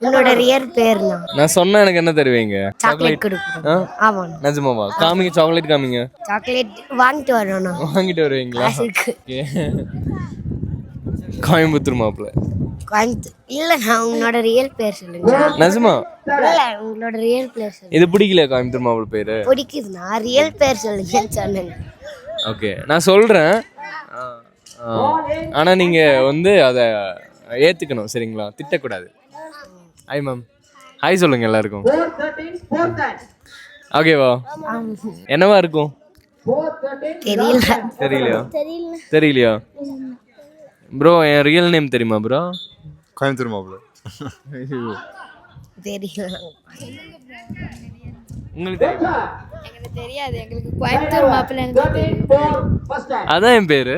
உன்னோட ரியல் பேர்னா நான் சொன்னா எனக்கு என்ன தருவீங்க? சாக்லேட் கொடுக்கணும். ஆமாண்ணா. நிஜமாவா? காமிங்க, சாக்லேட் காமிங்க. சாக்லேட் வாங்கிட்டு வரணும். வாங்கிட்டு வருவீங்களா? கிளாஸுக்கு. கோயம்புத்தூர் மாப்பிள்ள. கோயம்புத்தூர் இல்லைண்ணா, உன்னோட ரியல் பேர் சொல்லுங்க. நிஜமா? இல்லை, உங்களோட ரியல் பேர் சொல்லுங்க. இது பிடிக்கல கோயம்புத்தூர் மாப்பிள்ள பேரு? பிடிக்குதுண்ணா, ரியல் பேர் சொல்லுங்கன்னு சொன்னேங்க. ஓகே, நான் சொல்றேன். ஆனா நீங்க வந்து அதை ஏத்துக்கணும், சரிங்களா? திட்டக்கூடாது. Hi ma'am. ஹாய் சொல்லுங்க எல்லாருக்கும். ஓகேவா? என்னவா இருக்கும்? தெரியலையா? தெரியலையா ப்ரோ? என் ரியல் நேம் தெரியுமா ப்ரோ? கோயம்புத்தூர் மாப்பிள்ள. தெரியல. உங்களுக்கு தெரியுமா? எங்களுக்கு தெரியாது. எங்களுக்கு கோயம்புத்தூர் மாப்பிள்ளை. அதான் என் பேரு.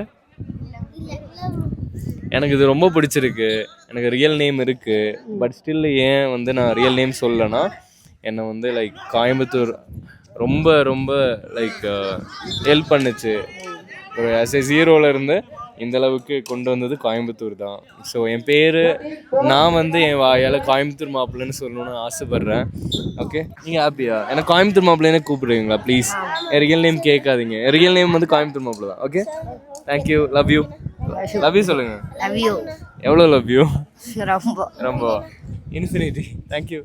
எனக்கு இது ரொம்ப பிடிச்சிருக்கு. எனக்கு ரியல் நேம் இருக்கு. பட் ஸ்டில் ஏன் வந்து நான் ரியல் நேம் சொல்லலைன்னா, என்னை வந்து லைக் கோயம்புத்தூர் ரொம்ப ரொம்ப லைக் ஹெல்ப் பண்ணுச்சு. ஒரு ஆஸ் ஏ ஜீரோலேருந்து இந்த அளவுக்கு கொண்டு வந்தது கோயம்புத்தூர் தான். ஸோ என் பேர் நான் வந்து என் வாயால் கோயம்புத்தூர் மாப்பிள்ளைன்னு சொல்லணும்னு ஆசைப்பட்றேன். ஓகே, நீங்கள் ஹாப்பியா? எனக்கு கோயம்புத்தூர் மாப்பிள்ளைன்னு கூப்பிடுவீங்களா ப்ளீஸ்? என் ரியல் நேம் கேட்காதீங்க. என் ரியல் நேம் வந்து கோயம்புத்தூர் மாப்பிள்ளை தான். Okay, thank you, love you. Love you சொல்லுங்க. Love you. எவ்வளோ லவ் யூ? ரொம்ப ரொம்ப இன்ஃபினிட்டி. தேங்க்யூ.